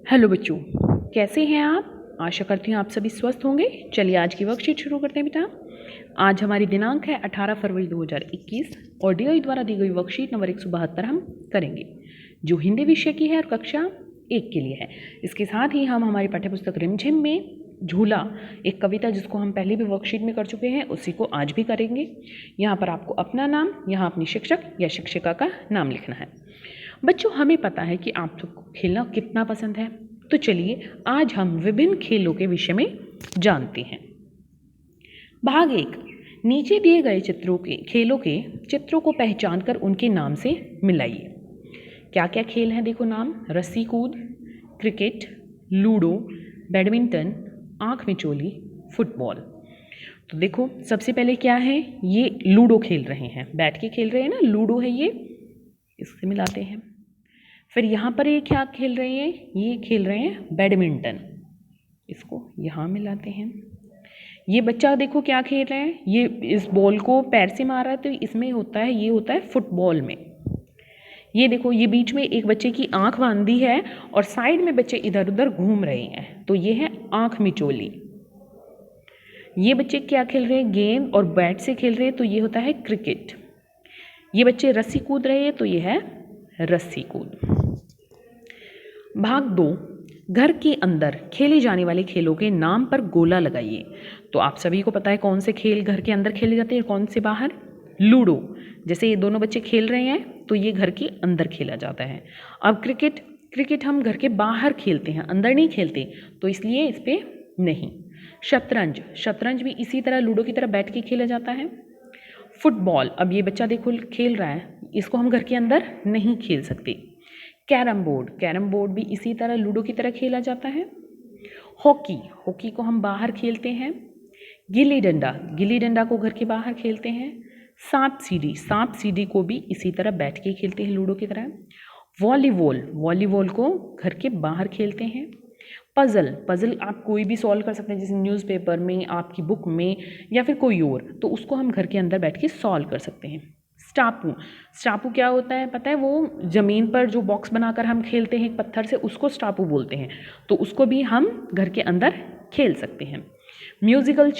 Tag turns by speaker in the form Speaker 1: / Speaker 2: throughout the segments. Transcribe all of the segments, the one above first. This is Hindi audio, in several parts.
Speaker 1: हेलो बच्चों, कैसे हैं आप? आशा करती हूँ आप सभी स्वस्थ होंगे। चलिए आज की वर्कशीट शुरू करते हैं बेटा। आज हमारी दिनांक है 18 फरवरी 2021 और डीओई द्वारा दी गई वर्कशीट नंबर 172 हम करेंगे, जो हिंदी विषय की है और कक्षा 1 के लिए है। इसके साथ ही हम हमारी पाठ्यपुस्तक रिमझिम में झूला, एक कविता जिसको हम पहले भी वर्कशीट में कर चुके हैं, उसी को आज भी करेंगे। यहाँ पर आपको अपना नाम, यहाँ अपनी शिक्षक या शिक्षिका का नाम लिखना है। बच्चों, हमें पता है कि आप सबको खेलना कितना पसंद है, तो चलिए आज हम विभिन्न खेलों के विषय में जानते हैं। भाग 1, नीचे दिए गए खेलों के चित्रों को पहचानकर उनके नाम से मिलाइए। क्या क्या खेल हैं? देखो नाम: रस्सी कूद, क्रिकेट, लूडो, बैडमिंटन, आँख मिचोली, फुटबॉल। तो देखो सबसे पहले क्या है, ये लूडो खेल रहे हैं, बैठ के खेल रहे हैं ना, लूडो है ये, इससे मिलाते हैं। फिर यहाँ पर ये क्या खेल रहे हैं, ये खेल रहे हैं बैडमिंटन, इसको यहाँ मिलाते हैं। ये बच्चा देखो क्या खेल रहे हैं, ये इस बॉल को पैर से मार रहा है, तो इसमें होता है, ये होता है फुटबॉल में। ये देखो, ये बीच में एक बच्चे की आंख बांधी है और साइड में बच्चे इधर उधर घूम रहे हैं, तो ये है आंख मिचोली। ये बच्चे क्या खेल रहे हैं, गेंद और बैट से खेल रहे हैं, तो ये होता है क्रिकेट। ये बच्चे रस्सी कूद रहे हैं, तो ये है रस्सी कूद। भाग 2, घर के अंदर खेले जाने वाले खेलों के नाम पर गोला लगाइए। तो आप सभी को पता है कौन से खेल घर के अंदर खेले जाते हैं, कौन से बाहर। लूडो, जैसे ये दोनों बच्चे खेल रहे हैं, तो ये घर के अंदर खेला जाता है। अब क्रिकेट हम घर के बाहर खेलते हैं, अंदर नहीं खेलते, तो इसलिए इस पर नहीं। शतरंज भी इसी तरह लूडो की तरह बैठ के खेला जाता है। फुटबॉल, अब ये बच्चा देखो खेल रहा है, इसको हम घर के अंदर नहीं खेल सकते। कैरम बोर्ड भी इसी तरह लूडो की तरह खेला जाता है। हॉकी को हम बाहर खेलते हैं। गिल्ली डंडा को घर के बाहर खेलते हैं। सांप सीढ़ी को भी इसी तरह बैठ के खेलते हैं लूडो की तरह। वॉलीबॉल को घर के बाहर खेलते हैं। पजल आप कोई भी सॉल्व कर सकते हैं, जैसे न्यूज़पेपर में, आपकी बुक में, या फिर कोई और, तो उसको हम घर के अंदर बैठ के सॉल्व कर सकते हैं। स्टापू क्या होता है पता है, वो ज़मीन पर जो बॉक्स बनाकर हम खेलते हैं एक पत्थर से, उसको स्टापू बोलते हैं, तो उसको भी हम घर के अंदर खेल सकते हैं। म्यूज़िकल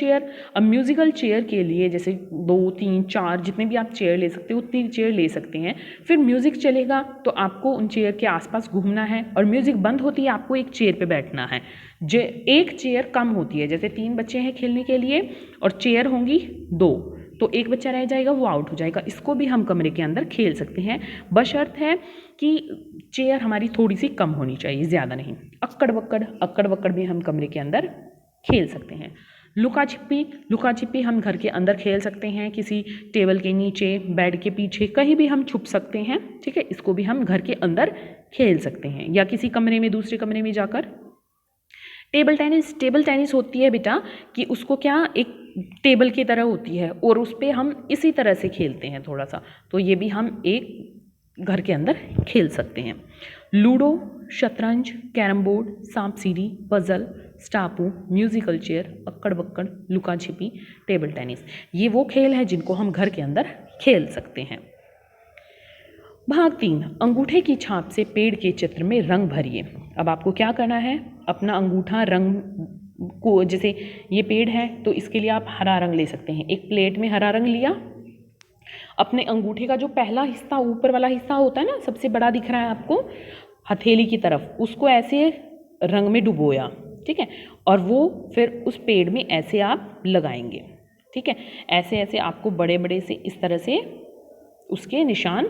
Speaker 1: चेयर के लिए जैसे 2, 3, 4 जितने भी आप चेयर ले सकते हो उतनी चेयर ले सकते हैं। फिर म्यूज़िक चलेगा तो आपको उन चेयर के आसपास घूमना है, और म्यूज़िक बंद होती है आपको एक चेयर पे बैठना है। एक चेयर कम होती है, जैसे 3 बच्चे हैं खेलने के लिए और चेयर होंगी 2, तो एक बच्चा रह जाएगा, वो आउट हो जाएगा। इसको भी हम कमरे के अंदर खेल सकते हैं, बशर्त है कि चेयर हमारी थोड़ी सी कम होनी चाहिए, ज़्यादा नहीं। अक्कड़ बक्कड़ भी हम कमरे के अंदर खेल सकते हैं। लुका छिपी हम घर के अंदर खेल सकते हैं, किसी टेबल के नीचे, बेड के पीछे, कहीं भी हम छुप सकते हैं, ठीक है। इसको भी हम घर के अंदर खेल सकते हैं, या किसी कमरे में दूसरे कमरे में जाकर। टेबल टेनिस होती है बेटा कि उसको क्या एक टेबल की तरह होती है और उस पर हम इसी तरह से खेलते हैं थोड़ा सा, तो ये भी हम एक घर के अंदर खेल सकते हैं। लूडो, शतरंज, कैरम बोर्ड, सांप सीढ़ी, पजल, स्टापू, म्यूजिकल चेयर, अक्कड़ बक्कड़, लुका छिपी, टेबल टेनिस, ये वो खेल हैं जिनको हम घर के अंदर खेल सकते हैं। भाग 3, अंगूठे की छाप से पेड़ के चित्र में रंग भरिए। अब आपको क्या करना है, अपना अंगूठा रंग को, जैसे ये पेड़ है तो इसके लिए आप हरा रंग ले सकते हैं। एक प्लेट में हरा रंग लिया, अपने अंगूठे का जो पहला हिस्सा, ऊपर वाला हिस्सा होता है ना, सबसे बड़ा दिख रहा है आपको हथेली की तरफ, उसको ऐसे रंग में डुबोया, ठीक है, और वो फिर उस पेड़ में ऐसे आप लगाएंगे, ठीक है। ऐसे ऐसे आपको बड़े बड़े से इस तरह से उसके निशान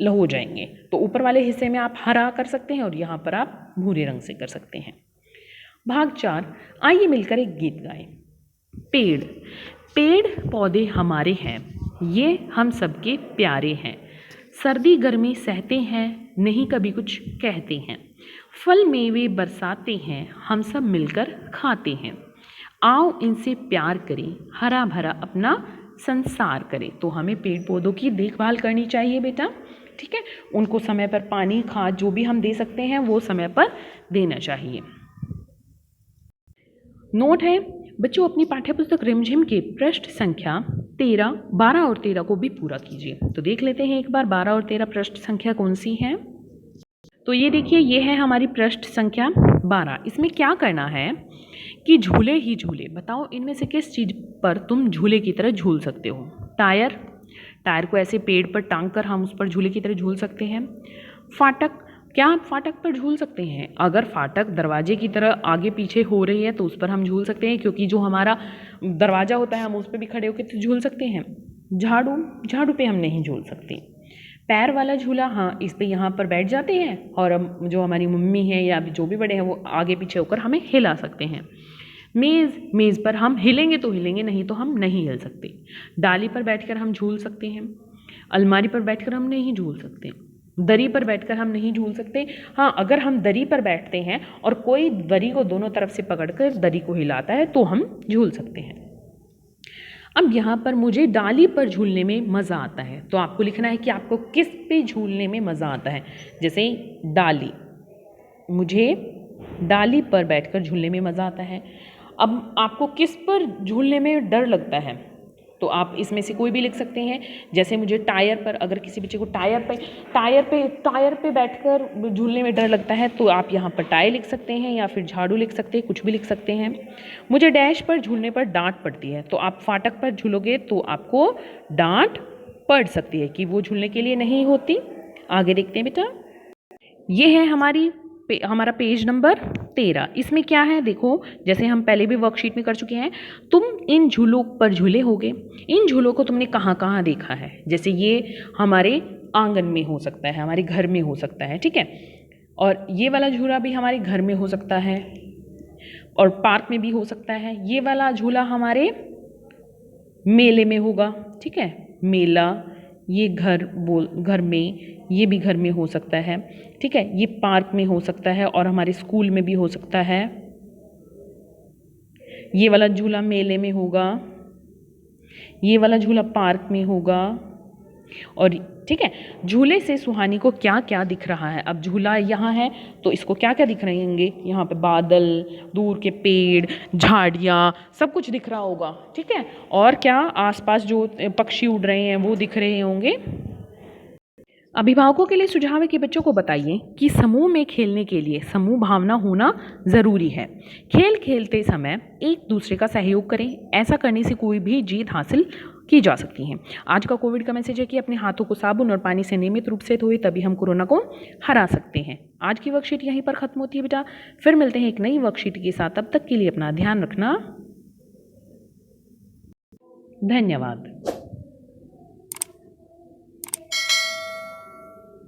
Speaker 1: हो जाएंगे। तो ऊपर वाले हिस्से में आप हरा कर सकते हैं और यहाँ पर आप भूरे रंग से कर सकते हैं। भाग 4, आइए मिलकर एक गीत गाएं। पेड़ पौधे हमारे हैं, ये हम सबके प्यारे हैं। सर्दी गर्मी सहते हैं, नहीं कभी कुछ कहते हैं। फल मेवे बरसाते हैं, हम सब मिलकर खाते हैं। आओ इनसे प्यार करें, हरा भरा अपना संसार करें। तो हमें पेड़ पौधों की देखभाल करनी चाहिए बेटा, ठीक है। उनको समय पर पानी, खाद जो भी हम दे सकते हैं वो समय पर देना चाहिए। नोट है बच्चों, अपनी पाठ्यपुस्तक रिमझिम के पृष्ठ संख्या 13, 12 और 13 को भी पूरा कीजिए। तो देख लेते हैं एक बार 12 और 13 पृष्ठ संख्या कौन सी है। तो ये देखिए, ये है हमारी पृष्ठ संख्या 12। इसमें क्या करना है कि झूले ही झूले, बताओ इनमें से किस चीज़ पर तुम झूले की तरह झूल सकते हो? टायर, टायर को ऐसे पेड़ पर टांग कर हम उस पर झूले की तरह झूल सकते हैं। फाटक, क्या आप फाटक पर झूल सकते हैं? अगर फाटक दरवाजे की तरह आगे पीछे हो रही है तो उस पर हम झूल सकते हैं, क्योंकि जो हमारा दरवाज़ा होता है हम उस पर भी खड़े होकर तो झूल सकते हैं। झाड़ू, झाड़ू पे हम नहीं झूल सकते। पैर वाला झूला, हाँ इस पे यहाँ पर बैठ जाते हैं और हम जो हमारी मम्मी है या जो भी बड़े हैं वो आगे पीछे होकर हमें हिला सकते हैं। मेज़, मेज़ पर हम हिलेंगे तो हिलेंगे, नहीं तो हम नहीं हिल सकते। डाली पर बैठकर हम झूल सकते हैं। अलमारी पर बैठकर हम नहीं झूल सकते। दरी पर बैठकर हम नहीं झूल सकते। हाँ, अगर हम दरी पर बैठते हैं और कोई दरी को दोनों तरफ से पकड़कर दरी को हिलाता है तो हम झूल सकते हैं। अब यहाँ पर मुझे डाली पर झूलने में मज़ा आता है, तो आपको लिखना है कि आपको किस पे झूलने में मज़ा आता है। जैसे डाली, मुझे डाली पर बैठकर झूलने में मज़ा आता है। अब आपको किस पर झूलने में डर लगता है, तो आप इसमें से कोई भी लिख सकते हैं। जैसे मुझे टायर पर, अगर किसी बच्चे को टायर पे बैठकर झूलने में डर लगता है तो आप यहाँ पर टायर लिख सकते हैं या फिर झाड़ू लिख सकते हैं, कुछ भी लिख सकते हैं। मुझे डैश पर झूलने पर डांट पड़ती है, तो आप फाटक पर झूलोगे तो आपको डांट पड़ सकती है कि वो झूलने के लिए नहीं होती। आगे देखते हैं बेटा, ये है हमारा पेज नंबर 13। इसमें क्या है देखो, जैसे हम पहले भी वर्कशीट में कर चुके हैं, तुम इन झूलों पर झूले होगे। इन झूलों को तुमने कहाँ कहाँ देखा है? जैसे ये हमारे आंगन में हो सकता है, हमारे घर में हो सकता है, ठीक है। और ये वाला झूला भी हमारे घर में हो सकता है और पार्क में भी हो सकता है। ये वाला झूला हमारे मेले में होगा, ठीक है, मेला। ये घर में, ये भी घर में हो सकता है, ठीक है। ये पार्क में हो सकता है और हमारे स्कूल में भी हो सकता है। ये वाला झूला मेले में होगा, ये वाला झूला पार्क में होगा। और ठीक है, झूले से सुहानी को क्या क्या दिख रहा है? अब झूला यहाँ है तो इसको क्या क्या दिख रहे होंगे? यहाँ पे बादल, दूर के पेड़, झाड़ियाँ, सब कुछ दिख रहा होगा, ठीक है। और क्या आसपास जो पक्षी उड़ रहे हैं वो दिख रहे होंगे। अभिभावकों के लिए सुझाव है कि बच्चों को बताइए कि समूह में खेलने के लिए समूह भावना होना ज़रूरी है। खेल खेलते समय एक दूसरे का सहयोग करें, ऐसा करने से कोई भी जीत हासिल की जा सकती है। आज का कोविड का मैसेज है कि अपने हाथों को साबुन और पानी से नियमित रूप से धोए, तभी हम कोरोना को हरा सकते हैं। आज की वर्कशीट यहीं पर खत्म होती है बेटा, फिर मिलते हैं एक नई वर्कशीट के साथ। तब तक के लिए अपना ध्यान रखना। धन्यवाद।